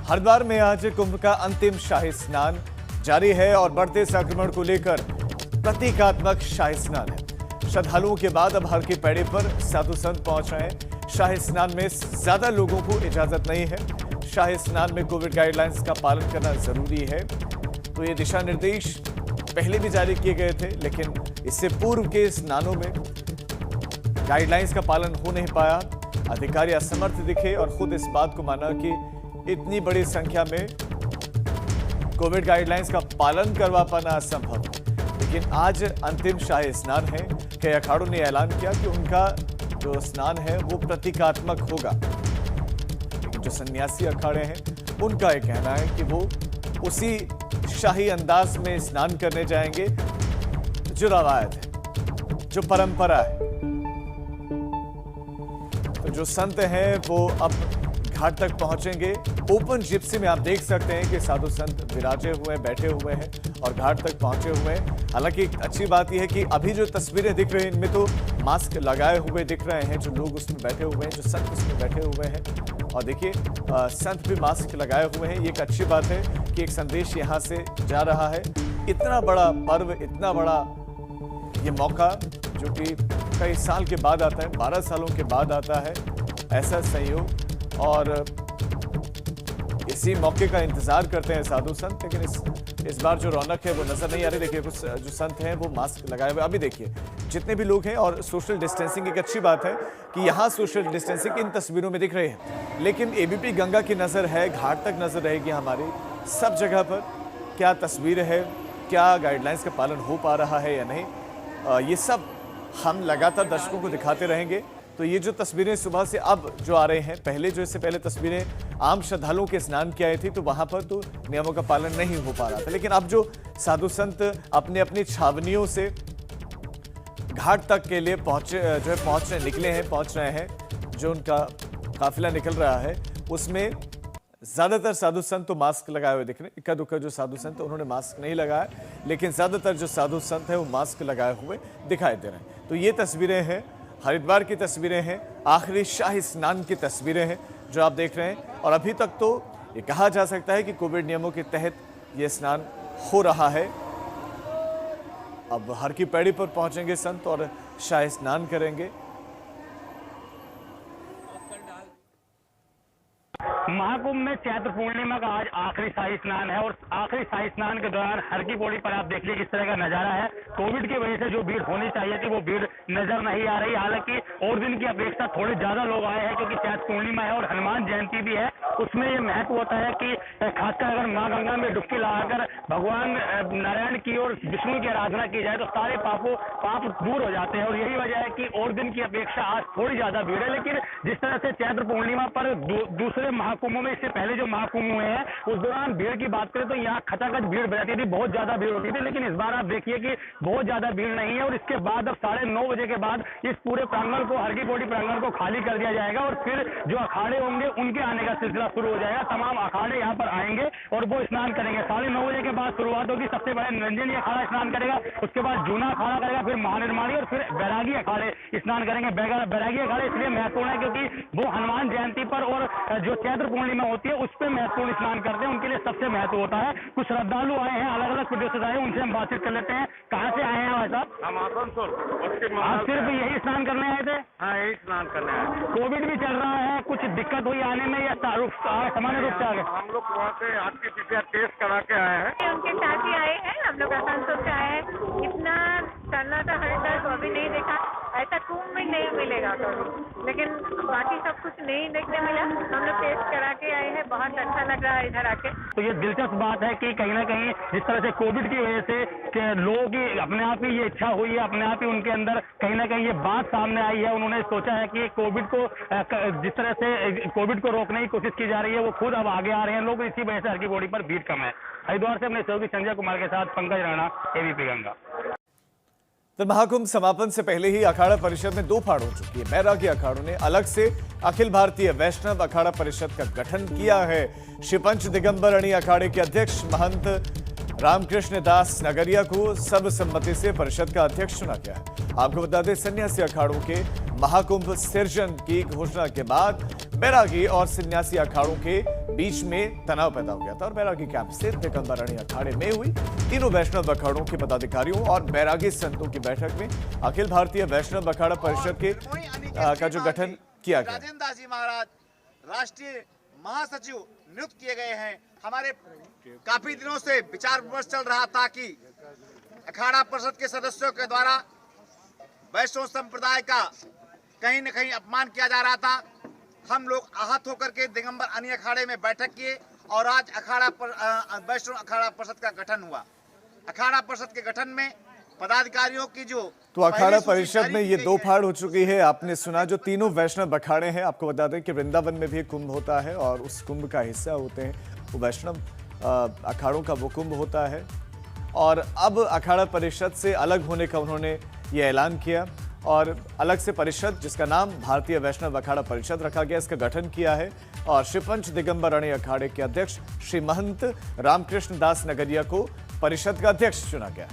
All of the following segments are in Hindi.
हरिद्वार में आज कुंभ का अंतिम शाही स्नान जारी है और बढ़ते संक्रमण को लेकर प्रतीकात्मक शाही स्नान है। श्रद्धालुओं के बाद अब हर की पैड़ी पर साधु संत पहुंच रहे हैं। शाही स्नान में ज्यादा लोगों को इजाजत नहीं है। शाही स्नान में कोविड गाइडलाइंस का पालन करना जरूरी है। तो ये दिशा निर्देश पहले भी जारी किए गए थे, लेकिन इससे पूर्व के स्नानों में गाइडलाइंस का पालन हो नहीं पाया। अधिकारी असमर्थ दिखे और खुद इस बात को माना कि इतनी बड़ी संख्या में कोविड गाइडलाइंस का पालन करवा पाना असंभव। लेकिन आज अंतिम शाही स्नान है। कई अखाड़ों ने ऐलान किया कि उनका जो स्नान है वो प्रतीकात्मक होगा। लेकिन जो सन्यासी अखाड़े हैं उनका यह कहना है कि वो उसी शाही अंदाज में स्नान करने जाएंगे जो रवायत है, जो परंपरा है। तो जो संत हैं वो अब घाट तक पहुंचेंगे। ओपन जिप्सी में आप देख सकते हैं कि साधु संत विराजे हुए बैठे हुए हैं और घाट तक पहुंचे हुए हैं। हालांकि एक अच्छी बात यह है कि अभी जो तस्वीरें दिख रही हैं इनमें तो मास्क लगाए हुए दिख रहे हैं जो लोग उसमें बैठे हुए हैं, जो संत उसमें बैठे हुए हैं। और देखिए संत भी मास्क लगाए हुए हैं। ये एक अच्छी बात है कि एक संदेश यहाँ से जा रहा है। इतना बड़ा पर्व, इतना बड़ा ये मौका जो कि कई साल के बाद आता है, 12 सालों के बाद आता है ऐसा संयोग, और इसी मौके का इंतजार करते हैं साधु संत। लेकिन इस बार जो रौनक है वो नजर नहीं आ रही। देखिए कुछ जो संत हैं वो मास्क लगाए हुए, अभी देखिए जितने भी लोग हैं, और सोशल डिस्टेंसिंग एक अच्छी बात है कि यहाँ सोशल डिस्टेंसिंग इन तस्वीरों में दिख रही है। लेकिन एबीपी गंगा की नजर है, घाट तक नजर रहेगी हमारी सब जगह पर। क्या तस्वीर है, क्या गाइडलाइंस का पालन हो पा रहा है या नहीं, ये सब हम लगातार दर्शकों को दिखाते रहेंगे। तो ये जो तस्वीरें सुबह से अब जो आ रहे हैं, पहले जो इससे पहले तस्वीरें आम श्रद्धालुओं के स्नान की आई थी तो वहां पर तो नियमों का पालन नहीं हो पा रहा था। लेकिन अब जो साधु संत अपनी अपनी छावनियों से घाट तक के लिए पहुंच रहे हैं, जो उनका काफिला निकल रहा है उसमें ज्यादातर साधु संत तो मास्क लगाए हुए दिख रहे हैं। इक्का दुक्का जो साधु संत उन्होंने मास्क नहीं लगाया, लेकिन ज्यादातर जो साधु संत है वो मास्क लगाए हुए दिखाई दे रहे हैं। तो ये तस्वीरें हैं, हरिद्वार की तस्वीरें हैं, आखिरी शाही स्नान की तस्वीरें हैं जो आप देख रहे हैं। और अभी तक तो ये कहा जा सकता है कि कोविड नियमों के तहत ये स्नान हो रहा है। अब हर की पैड़ी पर पहुंचेंगे संत और शाही स्नान करेंगे। महाकुंभ में चैत्र पूर्णिमा का आज आखिरी शाही स्नान है और आखिरी शाही स्नान के दौरान हर की पौड़ी पर आप देखिए किस तरह का नजारा है। कोविड की वजह से जो भीड़ होनी चाहिए थी वो भीड़ नजर नहीं आ रही। हालांकि और दिन की अपेक्षा थोड़े ज्यादा लोग आए हैं क्योंकि चैत्र पूर्णिमा है और हनुमान जयंती भी है। उसमें ये महत्व होता है कि खासकर अगर माँ गंगा में डुबकी लगाकर भगवान नारायण की और विष्णु की आराधना की जाए तो सारे पाप दूर हो जाते हैं। और यही वजह है कि और दिन की अपेक्षा आज थोड़ी ज्यादा भीड़ है। लेकिन जिस तरह से चैत्र पूर्णिमा पर दूसरे महाकुंभों में, इससे पहले जो महाकुंभ हुए हैं उस दौरान भीड़ की बात करें तो यहाँ खचाखच भीड़ रहती थी, बहुत ज्यादा भीड़ होती थी। लेकिन इस बार आप देखिए कि बहुत ज्यादा भीड़ नहीं है। और इसके बाद अब 9:30 बजे के बाद इस पूरे प्रांगण को, हर की पौड़ी प्रांगण को खाली कर दिया जाएगा और फिर जो अखाड़े होंगे उनके आने का सिलसिला शुरू हो जाएगा। तमाम अखाड़े यहाँ पर आएंगे और वो स्नान करेंगे। 9:30 बजे के बाद शुरुआत होगी। सबसे पहले निरंजनी अखाड़ा स्नान करेगा, उसके बाद जूना अखाड़ा करेगा, फिर महानिर्माणी और फिर बैरागी अखाड़े स्नान करेंगे। बैरागी अखाड़े इसलिए महत्वपूर्ण है क्योंकि वो हनुमान जयंती पर और जो चैत्र पूर्णिमा होती है उस पर महत्वपूर्ण स्नान करते हैं, उनके लिए सबसे महत्व होता है। कुछ श्रद्धालु आए हैं, अलग अलग प्रदेश से आए हैं, उनसे हम बातचीत कर लेते हैं। कहाँ से आए हैं भाई साहब? हम आसनसोल। आप सिर्फ यही स्नान करने आए थे? हाँ, यही स्नान करने आए। कोविड भी चल रहा है, कुछ दिक्कत हुई आने में या सामान्य रूप से आ गए? हम लोग वहाँ से RT-PCR टेस्ट करा के आए हैं। उनके साथ ही आए हैं, हम लोग आसनसोल से आए हैं। इतना चलना था हरिद्वार तो अभी नहीं देखा, ऐसा कुंभ में नहीं मिलेगा कभी, लेकिन बाकी सब कुछ नहीं देखने मिला। हम लोग टेस्ट करा के आए हैं, बहुत अच्छा लग रहा है इधर आके। तो ये दिलचस्प बात है कि कहीं ना कहीं जिस तरह से कोविड की वजह से लोगों की अपने आप ही ये इच्छा हुई है, अपने आप ही उनके अंदर कहीं ना कहीं ये बात सामने आई है। उन्होंने सोचा है कि कोविड को, जिस तरह से कोविड को रोकने की कोशिश की जा रही है वो खुद अब आगे आ रहे हैं लोग। इसी वजह से हर की पौड़ी पर भीड़ कम है। हरिद्वार से अपने सहयोगी संजय कुमार के साथ पंकज राणा, एबीपी गंगा। तो महाकुंभ समापन से पहले ही अखाड़ा परिषद में 2 फाड़ हो चुकी है। बैरागी अखाड़ों ने अलग से अखिल भारतीय वैष्णव अखाड़ा परिषद का गठन किया है। श्री पंच दिगंबर अणी अखाड़े के अध्यक्ष महंत रामकृष्ण दास नगरिया को सर्वसम्मति से परिषद का अध्यक्ष चुना गया है। आपको बता दें, सन्यासी अखाड़ों के महाकुंभ सृजन की घोषणा के बाद बैरागी और सन्यासी अखाड़ों के बीच में तनाव पैदा हो गया था और बैरागी कैंप स्थित दिगंबर अणी अखाड़े में हुई तीनों वैष्णव अखाड़ों के पदाधिकारियों और बैरागी संतों की बैठक में अखिल भारतीय वैष्णव अखाड़ा परिषद के का जो गठन किया गया। राजेंद्र दास जी महाराज राष्ट्रीय महासचिव नियुक्त किए गए हैं। हमारे काफी दिनों से विचार विमर्श चल रहा था कि अखाड़ा परिषद के सदस्यों के द्वारा वैष्णव संप्रदाय का कहीं न कहीं अपमान किया जा रहा था। हम लोग आहत होकर के दिगंबर अनी अखाड़े में बैठक किए और आज वैष्णव अखाड़ा परिषद का गठन हुआ। अखाड़ा परिषद के गठन में पदाधिकारियों की जो तो अखाड़ा परिषद में ये दो फाड़ हो चुकी है। आपने सुना जो तीनों वैष्णव अखाड़े हैं। आपको बता दें कि वृंदावन में भी कुंभ होता है और उस कुंभ का हिस्सा होते हैं वो वैष्णव अखाड़ों का वो कुंभ होता है और अब अखाड़ा परिषद से अलग होने का उन्होंने ये ऐलान किया और अलग से परिषद जिसका नाम भारतीय वैष्णव अखाड़ा परिषद रखा गया इसका गठन किया है और श्री पंच दिगंबर अणी अखाड़े के अध्यक्ष श्री महंत रामकृष्ण दास नगरिया को परिषद का अध्यक्ष चुना गया।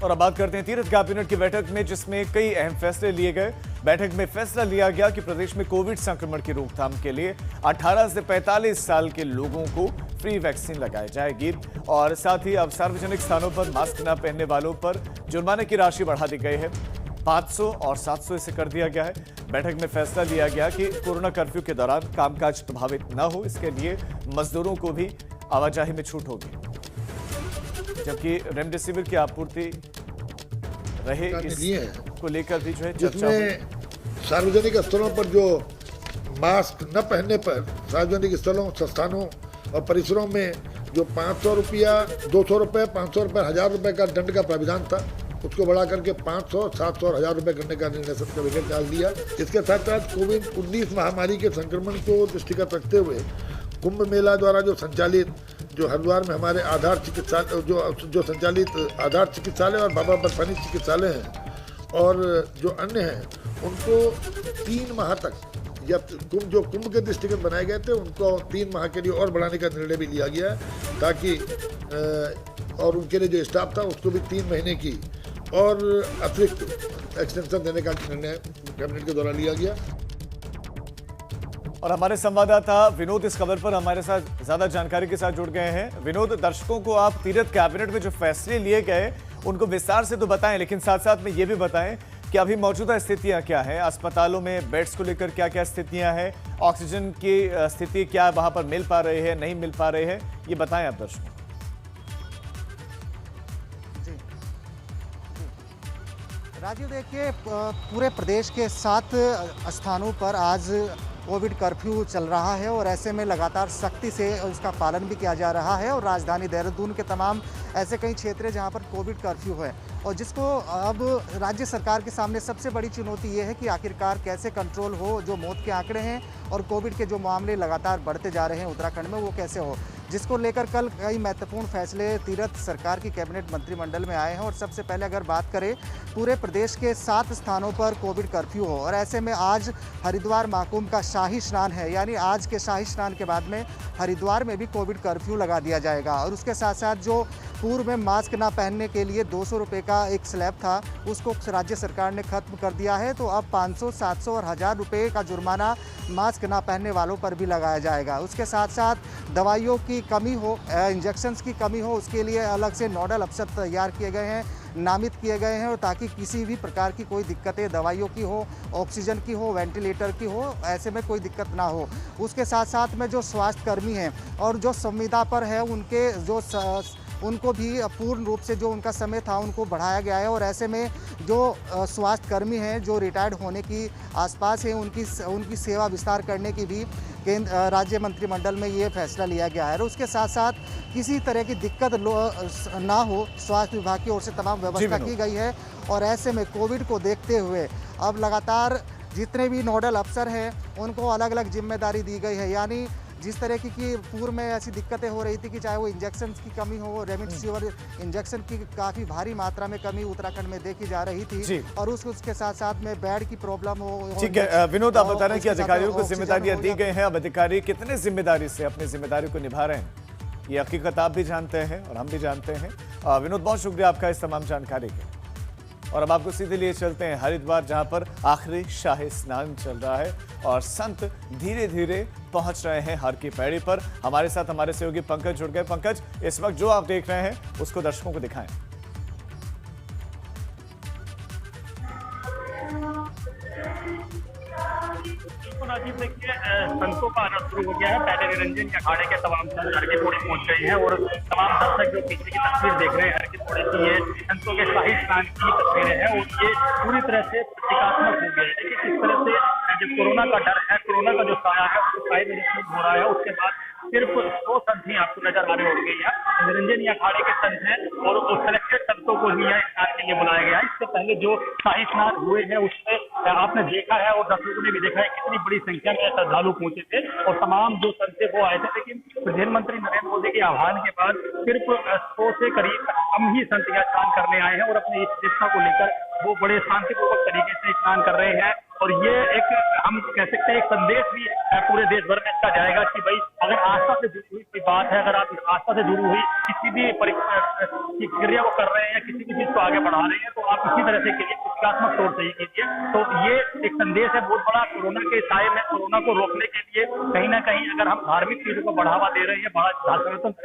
और अब बात करते हैं तीर्थ कैबिनेट की बैठक में जिसमें कई अहम फैसले लिए गए। बैठक में फैसला लिया गया कि प्रदेश में कोविड संक्रमण की रोकथाम के लिए 18 से 45 साल के लोगों को फ्री वैक्सीन लगाई जाएगी और साथ ही अब सार्वजनिक स्थानों पर मास्क न पहनने वालों पर जुर्माने की राशि बढ़ा दी गई है। 500 और 700 इसे कर दिया गया है। बैठक में फैसला लिया गया कि कोरोना कर्फ्यू के दौरान कामकाज प्रभावित न हो इसके लिए मजदूरों को भी आवाजाही में छूट होगी, जबकि रेमडेसिविर की आपूर्ति रहे इसको लेकर भी जो है चर्चा हुई। सार्वजनिक स्थलों पर जो मास्क न पहनने पर सार्वजनिक स्थलों संस्थानों और परिसरों में जो 500 रुपया 200 रुपये 500 रुपये 1000 रुपये का दंड का प्राविधान था उसको बढ़ा करके 500 700 और 1000 रुपये करने का निर्णय सब कैबिनेट डाल दिया। इसके साथ साथ कोविड-19 महामारी के संक्रमण को दृष्टिगत रखते हुए कुंभ मेला द्वारा जो संचालित जो हरिद्वार में हमारे आधार चिकित्सालय जो संचालित आधार चिकित्सालय और बाबा बर्फानी चिकित्सालय हैं और जो अन्य हैं उनको 3 माह तक या जो कुंभ के दृष्टिगत बनाए गए थे उनको 3 माह के लिए और बढ़ाने का निर्णय भी लिया गया है ताकि और उनके लिए जो स्टाफ था उसको भी 3 महीने की और अतिरिक्त एक्सटेंशन देने का निर्णय कैबिनेट के द्वारा लिया गया। और हमारे संवाददाता विनोद इस खबर पर हमारे साथ ज्यादा जानकारी के साथ जुड़ गए हैं। विनोद, दर्शकों को आप तीर्थ कैबिनेट में जो फैसले लिए गए उनको विस्तार से तो बताएं, लेकिन साथ साथ में ये भी बताएं कि अभी मौजूदा स्थितियां क्या हैं, अस्पतालों में बेड्स को लेकर क्या क्या स्थितियां हैं, ऑक्सीजन की स्थिति क्या वहां पर मिल पा रही है नहीं मिल पा रही है, ये बताएं आप दर्शकों। राजीव, देखिए पूरे प्रदेश के 7 स्थानों पर आज कोविड कर्फ्यू चल रहा है और ऐसे में लगातार सख्ती से उसका पालन भी किया जा रहा है और राजधानी देहरादून के तमाम ऐसे कई क्षेत्र हैं जहां पर कोविड कर्फ्यू है और जिसको अब राज्य सरकार के सामने सबसे बड़ी चुनौती ये है कि आखिरकार कैसे कंट्रोल हो, जो मौत के आंकड़े हैं और कोविड के जो मामले लगातार बढ़ते जा रहे हैं उत्तराखंड में वो कैसे हो, जिसको लेकर कल कई महत्वपूर्ण फैसले तीर्थ सरकार की कैबिनेट मंत्रिमंडल में आए हैं। और सबसे पहले अगर बात करें पूरे प्रदेश के 7 स्थानों पर कोविड कर्फ्यू हो और ऐसे में आज हरिद्वार महाकुंभ का शाही स्नान है, यानी आज के शाही स्नान के बाद में हरिद्वार में भी कोविड कर्फ्यू लगा दिया जाएगा। और उसके साथ साथ जो पूर्व में मास्क ना पहनने के लिए 200 रुपये का एक स्लैब था उसको राज्य सरकार ने खत्म कर दिया है, तो अब 500, 700 और 1000 रुपये का जुर्माना मास्क ना पहनने वालों पर भी लगाया जाएगा। उसके साथ साथ दवाइयों की कमी हो, इंजेक्शंस की कमी हो, उसके लिए अलग से नोडल अफसर तैयार किए गए हैं, नामित किए गए हैं और ताकि किसी भी प्रकार की कोई दिक्कतें दवाइयों की हो, ऑक्सीजन की हो, वेंटिलेटर की हो, ऐसे में कोई दिक्कत ना हो। उसके साथ साथ में जो स्वास्थ्य कर्मी हैं और जो संविदा पर है उनको भी पूर्ण रूप से जो उनका समय था उनको बढ़ाया गया है और ऐसे में जो स्वास्थ्य कर्मी हैं जो रिटायर्ड होने की आसपास हैं उनकी सेवा विस्तार करने की भी राज्य मंत्रिमंडल में ये फैसला लिया गया है। और उसके साथ साथ किसी तरह की दिक्कत ना हो, स्वास्थ्य विभाग की ओर से तमाम व्यवस्था की गई है और ऐसे में कोविड को देखते हुए अब लगातार जितने भी नोडल अफसर हैं उनको अलग अलग जिम्मेदारी दी गई है। यानी जिस तरह की पूर्व में ऐसी दिक्कतें हो रही थी कि चाहे वो इंजेक्शन की कमी हो, रेमडेसिविर इंजेक्शन की काफ़ी भारी मात्रा में कमी उत्तराखंड में देखी जा रही थी और उसके साथ साथ में बेड की प्रॉब्लम हो। ठीक है विनोद, आप बता रहे हैं कि अधिकारियों को जिम्मेदारियां दी गई हैं, अब अधिकारी कितने जिम्मेदारी से अपनी जिम्मेदारी को निभा रहे हैं ये हकीकत आप भी जानते हैं और हम भी जानते हैं। विनोद, बहुत शुक्रिया आपका इस तमाम जानकारी के। और अब आपको सीधे लिए चलते हैं हरिद्वार, जहां पर आखिरी शाही स्नान चल रहा है और संत धीरे धीरे पहुंच रहे हैं हर की पैड़ी पर। हमारे साथ हमारे सहयोगी पंकज जुड़ गए। पंकज, इस वक्त जो आप देख रहे हैं उसको दर्शकों को दिखाएं। देखिए, संतों का आना शुरू हो गया है। पहले निरंजन अखाड़े के तमाम संत हर की पौड़ी पहुंच गए हैं और तमाम दर्शक जो पीछे की तस्वीर देख रहे हैं हर की पौड़ी की, ये संतों के शाही स्नान की तस्वीरें हैं और ये पूरी तरह से प्रतीकात्मक हो गया है। देखिए किस तरह से जो कोरोना का डर है, कोरोना का जो साया है उसको साए में हो रहा है। उसके बाद सिर्फ 100 संत ही आपको नजर आ रहे होंगे। यहाँ निरंजन अखाड़े के संत हैं और सिलेक्टेड संतों को ही यहाँ स्नान के लिए बुलाया गया है। इससे पहले जो शाही स्नान हुए हैं उसमें आपने देखा है और दर्शकों ने भी देखा है कितनी बड़ी संख्या में श्रद्धालु पहुंचे थे और तमाम जो संत थे वो आए थे। लेकिन प्रधानमंत्री नरेंद्र मोदी के आह्वान के बाद सिर्फ 100 से करीब कम ही संत यहाँ स्नान करने आए हैं और अपनी इस चेतना को लेकर वो बड़े शांतिपूर्वक तरीके से स्नान कर रहे हैं। और ये एक हम कह सकते हैं एक संदेश भी पूरे देश भर में इसका जाएगा कि भाई अगर आस्था से जुड़ी हुई कोई बात है, अगर आप इस आस्था से जुड़ी हुई किसी भी क्रिया को कर रहे हैं, किसी भी चीज को आगे बढ़ा रहे हैं, तो आप इसी तरह से कीजिए, प्रतीकात्मक तौर से ही कीजिए। तो ये एक संदेश है बहुत बड़ा। कोरोना के साये में कोरोना को रोकने के लिए कहीं ना कहीं अगर हम धार्मिक चीजों को बढ़ावा दे रहे हैं, बड़ा सनातन की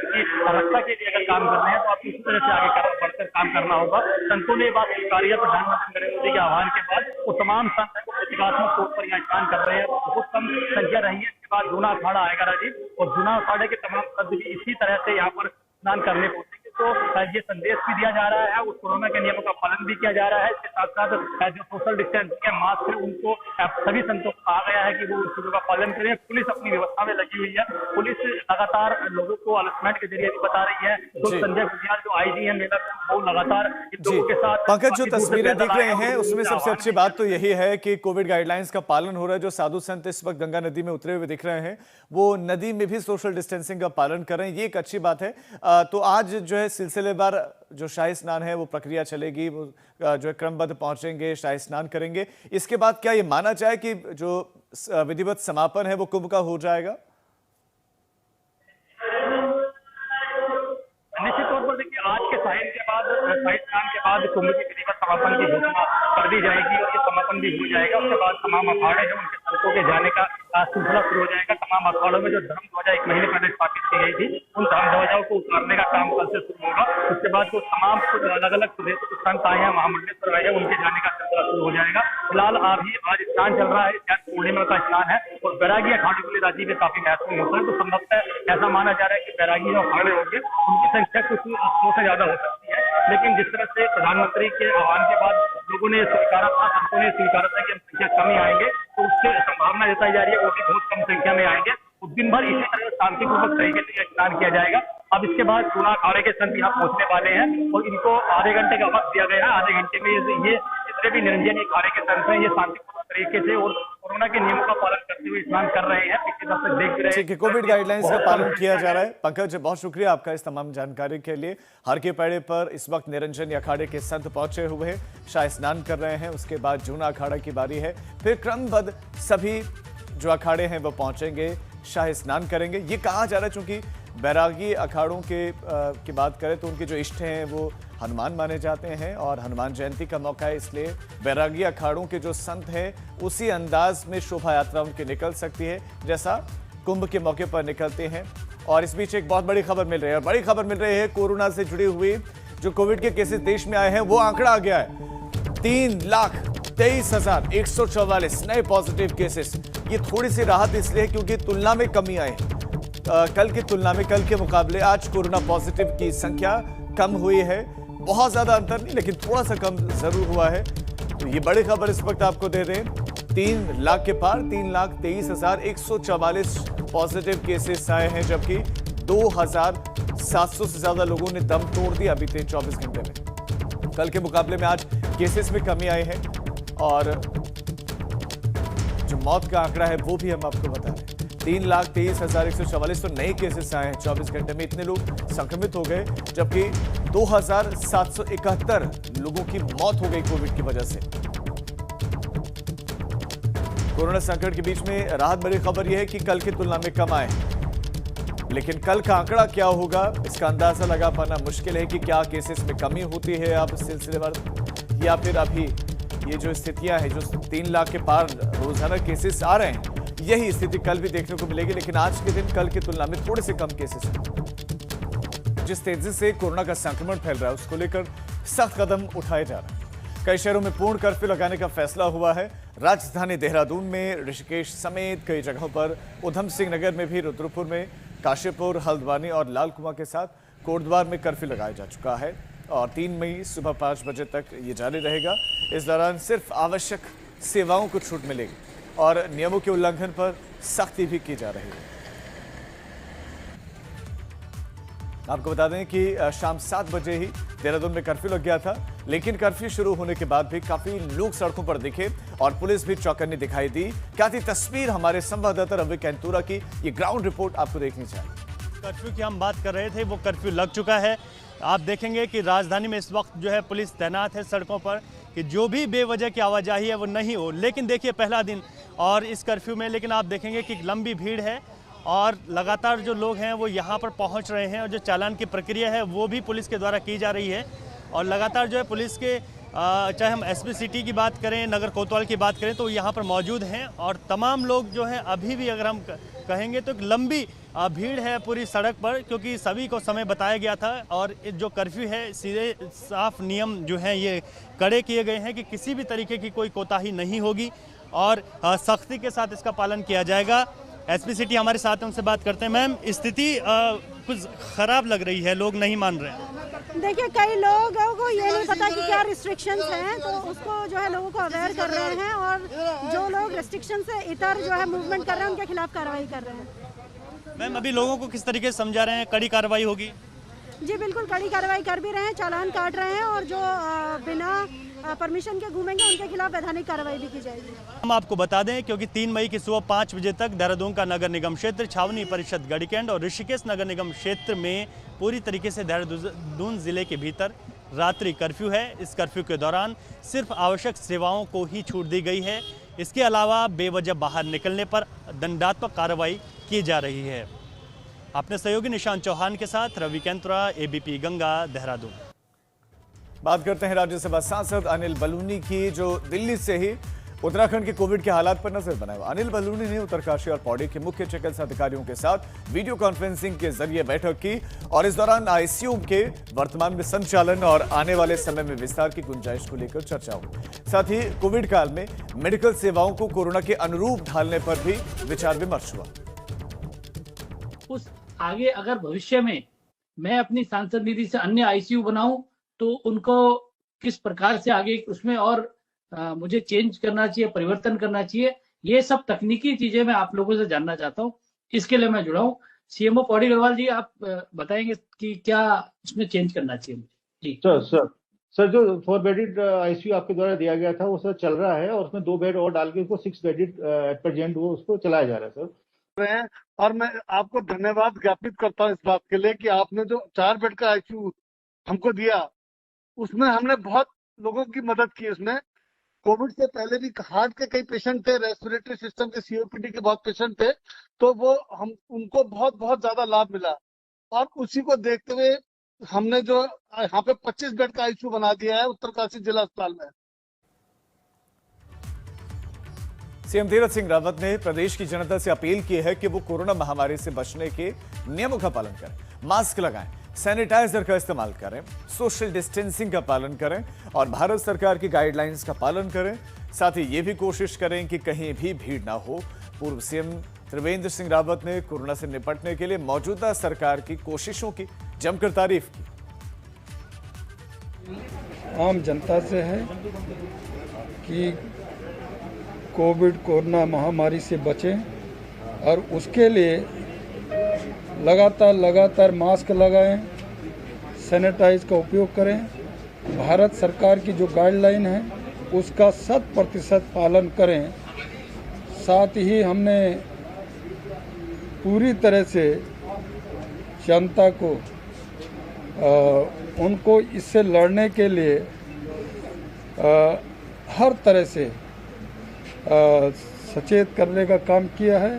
रक्षा के लिए अगर काम कर रहे हैं, तो आपको इसी तरह से आगे बढ़कर काम करना होगा। संतों ने बात स्वीकारी है प्रधानमंत्री नरेंद्र मोदी के आह्वान के बाद। वो तमाम संत प्रतीकात्मक तौर पर यहाँ स्नान कर रहे हैं। बहुत कम संख्या रही है। इसके बाद जूना अखाड़ा आएगा राजीव, और जूना अखाड़े के तमाम संत भी इसी तरह से यहाँ पर स्नान करने पहुंचेंगे। तो ये संदेश भी दिया जा रहा है, उस कोरोना के नियमों का पालन भी किया जा रहा है। इसके साथ साथ जो सोशल डिस्टेंसिंग के मास्क है उनको सभी संतों को कहा गया है कि वो उन चीजों का पालन करें। पुलिस अपनी व्यवस्था में लगी हुई है। पुलिस लगातार लोगों को अलर्टमेंट के जरिए भी बता रही है। तो संजय गुजियाल जो आईजी है मेला, वो लगातार इन लोगों के साथ। पंकज, जो तस्वीरें दिख रहे हैं उसमें सबसे अच्छी बात तो यही है कि कोविड गाइडलाइंस का पालन हो रहा है। जो साधु संत इस वक्त गंगा नदी में उतरे हुए दिख रहे हैं वो नदी में भी सोशल डिस्टेंसिंग का पालन कर रहे हैं, ये एक अच्छी बात है। तो आज जो है सिलसिलेवार जो शाही स्नान है वो प्रक्रिया चलेगी, वो जो है क्रमबद्ध पहुंचेंगे, शाही स्नान करेंगे। इसके बाद क्या ये माना जाए कि जो विधिवत समापन है वो कुंभ का हो जाएगा? निश्चित तौर पर देखिए, आज के शाही स्नान के बाद कुंभ की विधिवत समापन की घोषणा कर दी जाएगी और ये समापन भी हो जाएगा। उसके बाद तमाम अखाड़े हैं उनके संतों के जाने का सिलसिला शुरू हो जाएगा। तमाम अखाड़ों में जो धर्म ध्वजा 1 महीने पहले स्थापित की गई थी, उन धर्म ध्वजाओं को उतारने का काम कल से शुरू होगा। उसके बाद जो तमाम अलग अलग प्रदेशों के संत आए हैं, महामंडलेश्वर आए हैं, उनके जाने का सिलसिला शुरू हो जाएगा। फिलहाल आज स्नान चल रहा है, चैत्र पूर्णिमा का स्नान है और बैरागी अखाड़े के लिए राजीव में काफी महत्वपूर्ण होता है। तो संभवतः ऐसा माना जा रहा है कि बैरागी जो अखाड़े होंगे उनकी संख्या कुछ 100 से ज्यादा हो सकती है। लेकिन जिस तरह से प्रधानमंत्री के आह्वान के बाद लोगों ने स्वीकारा था, संतों ने स्वीकारा था कि हम संख्या कम ही आएंगे, तो उससे संभावना जताई जा रही है वो भी बहुत कम संख्या में आएंगे। तो दिन भर इसी तरह शांतिपूर्वक तरीके से स्नान किया जाएगा। अब इसके बाद जूना अखाड़े के संत यहाँ पहुंचने वाले हैं और इनको आधे घंटे का वक्त दिया गया है। आधे घंटे में ये जितने भी निरंजन अखाड़े के संत हैं ये शांतिपूर्वक तरीके से और कोरोना के नियमों का पालन करते हुए स्नान कर रहे हैं। पिछले दर्शक देख रहे हैं। ठीक है, कोविड गाइडलाइंस का पालन किया जा रहा है। पंकज, बहुत शुक्रिया आपका इस तमाम जानकारी के लिए। हर के पैड़े पर इस वक्त निरंजन अखाड़े के संत पहुंचे हुए हैं, शाही स्नान कर रहे हैं। उसके बाद जूना अखाड़ा की बारी है, फिर क्रमबद्ध सभी जो अखाड़े हैं वो पहुंचेंगे, शाही स्नान करेंगे। ये कहा जा रहा है चूंकि बैरागी अखाड़ों की बात करें तो उनके जो इष्ट हैं वो हनुमान माने जाते हैं और हनुमान जयंती का मौका है, इसलिए बैरागी अखाड़ों के जो संत हैं उसी अंदाज में शोभा यात्रा उनकी निकल सकती है जैसा कुंभ के मौके पर निकलते हैं। और इस बीच एक बहुत बड़ी खबर मिल रही है, और बड़ी खबर मिल रही है कोरोना से जुड़ी हुई। जो कोविड के केसेस देश में आए हैं वो आंकड़ा आ गया है 3,23,144 नए पॉजिटिव केसेस। ये थोड़ी सी राहत इसलिए क्योंकि तुलना में कमी आई है। कल की तुलना में, कल के मुकाबले आज कोरोना पॉजिटिव की संख्या कम हुई है। बहुत ज्यादा अंतर नहीं, लेकिन थोड़ा सा कम जरूर हुआ है। तो ये बड़ी खबर इस वक्त आपको दे दें, 3 लाख के पार 3,23,144 पॉजिटिव केसेस आए हैं, जबकि 2,700 से ज्यादा लोगों ने दम तोड़ दिया बीते 24 घंटे में। कल के मुकाबले में आज केसेस में कमी आई है और जो मौत का आंकड़ा है वो भी हम आपको बता रहे हैं। 3,23,144 तो नए केसेस आए हैं 24 घंटे में। इतने लोग संक्रमित हो गए, जबकि 2,771 लोगों की मौत हो गई कोविड की वजह से। कोरोना संकट के बीच में राहत भरी खबर यह है कि कल की तुलना में कम आए, लेकिन कल का आंकड़ा क्या होगा इसका अंदाजा लगा पाना मुश्किल है कि क्या केसेस में कमी होती है। अब सिलसिलेवार या फिर अभी ये जो स्थितियां हैं, जो 3 लाख के पार रोजाना केसेस आ रहे हैं, यही स्थिति कल भी देखने को मिलेगी। लेकिन आज के दिन कल की तुलना में थोड़े से कम केसेस हैं। जिस तेजी से कोरोना का संक्रमण फैल रहा है उसको लेकर सख्त कदम उठाए जा रहे हैं। कई शहरों में पूर्ण कर्फ्यू लगाने का फैसला हुआ है। राजधानी देहरादून में, ऋषिकेश समेत कई जगहों पर, उधम सिंह नगर में भी, रुद्रपुर में, काशीपुर, हल्द्वानी और लाल कुआं के साथ कोटद्वार में कर्फ्यू लगाया जा चुका है और 3 मई सुबह 5 बजे तक ये जारी रहेगा। इस दौरान सिर्फ आवश्यक सेवाओं को छूट मिलेगी और नियमों के उल्लंघन पर सख्ती भी की जा रही है। आपको बता दें कि शाम 7 बजे ही देहरादून में कर्फ्यू लग गया था, लेकिन कर्फ्यू शुरू होने के बाद भी काफी लोग सड़कों पर दिखे और पुलिस भी चौकन्नी दिखाई दी। क्या थी तस्वीर, हमारे संवाददाता रवि कैंतुरा की ये ग्राउंड रिपोर्ट आपको देखनी चाहिए। कर्फ्यू की हम बात कर रहे थे, वो कर्फ्यू लग चुका है। आप देखेंगे कि राजधानी में इस वक्त जो है पुलिस तैनात है सड़कों पर कि जो भी बेवजह की आवाजाही है वो नहीं हो। लेकिन देखिए पहला दिन और इस कर्फ्यू में, लेकिन आप देखेंगे कि लंबी भीड़ है और लगातार जो लोग हैं वो यहाँ पर पहुँच रहे हैं और जो चालान की प्रक्रिया है वो भी पुलिस के द्वारा की जा रही है। और लगातार जो है पुलिस के चाहे हम एसपी सिटी की बात करें, नगर कोतवाल की बात करें, तो यहाँ पर मौजूद हैं और तमाम लोग जो हैं अभी भी अगर हम कहेंगे तो एक लंबी भीड़ है पूरी सड़क पर, क्योंकि सभी को समय बताया गया था और जो कर्फ्यू है सीधे साफ नियम जो हैं ये कड़े किए गए हैं कि किसी भी तरीके की कोई कोताही नहीं होगी और सख्ती के साथ इसका पालन किया जाएगा। एसपी सिटी हमारे साथ हैं, उनसे बात करते हैं। मैम, स्थिति कुछ खराब लग रही है, लोग नहीं मान रहे हैं। देखिए, कई लोगों को ये नहीं पता कि क्या रिस्ट्रिक्शंस हैं, तो उसको जो है लोगों को अवेयर कर रहे हैं और जो लोग रिस्ट्रिक्शन से इतर जो है मूवमेंट कर रहे हैं उनके खिलाफ कार्रवाई कर रहे हैं। मैम, अभी लोगों को किस तरीके से समझा रहे हैं, कड़ी कार्रवाई होगी? जी बिल्कुल, कड़ी कार्रवाई कर भी रहे हैं, चालान काट रहे हैं और जो बिना परमिशन के घूमेंगे उनके खिलाफ वैधानिक कार्रवाई भी की जाएगी। हम आपको बता दें क्योंकि 3 मई की सुबह 5 बजे तक देहरादून का नगर निगम क्षेत्र, छावनी परिषद गढ़ीकेंड और ऋषिकेश नगर निगम क्षेत्र में पूरी तरीके से देहरादून जिले के भीतर रात्रि कर्फ्यू है। इस कर्फ्यू के दौरान सिर्फ आवश्यक सेवाओं को ही छूट दी गई है। इसके अलावा बेवजह बाहर निकलने पर दंडात्मक कार्रवाई की जा रही है। अपने सहयोगी निशांत चौहान के साथ रवि कैंतुरा, एबीपी गंगा, देहरादून। बात करते हैं राज्यसभा सांसद अनिल बलूनी की, जो दिल्ली से ही उत्तराखंड के कोविड के हालात पर नजर बनाए। अनिल बलूनी ने उत्तरकाशी और पौड़ी के मुख्य चिकित्सा अधिकारियों के साथ वीडियो कॉन्फ्रेंसिंग के जरिए बैठक की और इस दौरान आईसीयू के वर्तमान में संचालन और आने वाले समय में विस्तार की गुंजाइश को लेकर चर्चा हुई। साथ ही कोविड काल में मेडिकल सेवाओं को कोरोना के अनुरूप ढालने पर भी विचार विमर्श हुआ। उस आगे अगर भविष्य में मैं अपनी सांसद निधि से अन्य आईसीयू बनाऊं तो उनको किस प्रकार से आगे उसमें और मुझे चेंज करना चाहिए, परिवर्तन करना चाहिए, ये सब तकनीकी चीजें मैं आप लोगों से जानना चाहता हूँ। इसके लिए मैं जुड़ा हूँ। सीएमओ पौड़ी गढ़वाल जी, आप बताएंगे कि क्या इसमें चेंज करना चाहिए मुझे? जी सर, जो 4 बेडेड आईसीयू आपके द्वारा दिया गया था वो सर चल रहा है और उसमें 2 बेड और डाल के उसको 6 बेडेड एट प्रेजेंट वो उसको चलाया जा रहा है सर। और मैं आपको धन्यवाद ज्ञापित करता हूँ इस बात के लिए कि आपने जो 4 बेड का आईसीयू हमको दिया उसमें हमने बहुत लोगों की मदद की। उसमें कोविड से पहले भी हार्ट के कई पेशेंट थे, रेस्पिरेटरी सिस्टम के सीओपीडी के बहुत पेशेंट थे, तो वो हम उनको बहुत बहुत ज्यादा लाभ मिला और उसी को देखते हुए हमने जो यहाँ पे 25 बेड का आईसीयू बना दिया है उत्तरकाशी जिला अस्पताल में। सीएम तीरथ सिंह रावत ने प्रदेश की जनता से अपील की है कि वो कोरोना महामारी से बचने के नियमों का पालन करें, मास्क लगाएं, सैनिटाइजर का इस्तेमाल करें, सोशल डिस्टेंसिंग का पालन करें और भारत सरकार की गाइडलाइंस का पालन करें। साथ ही ये भी कोशिश करें कि कहीं भी भीड़ ना हो। पूर्व सीएम त्रिवेंद्र सिंह रावत ने कोरोना से निपटने के लिए मौजूदा सरकार की कोशिशों की जमकर तारीफ की। आम जनता से है कि कोरोना महामारी से बचें और उसके लिए लगातार मास्क लगाएं, सैनिटाइज का उपयोग करें। भारत सरकार की जो गाइडलाइन है उसका 100% पालन करें। साथ ही हमने पूरी तरह से जनता को उनको इससे लड़ने के लिए हर तरह से सचेत करने का काम किया है।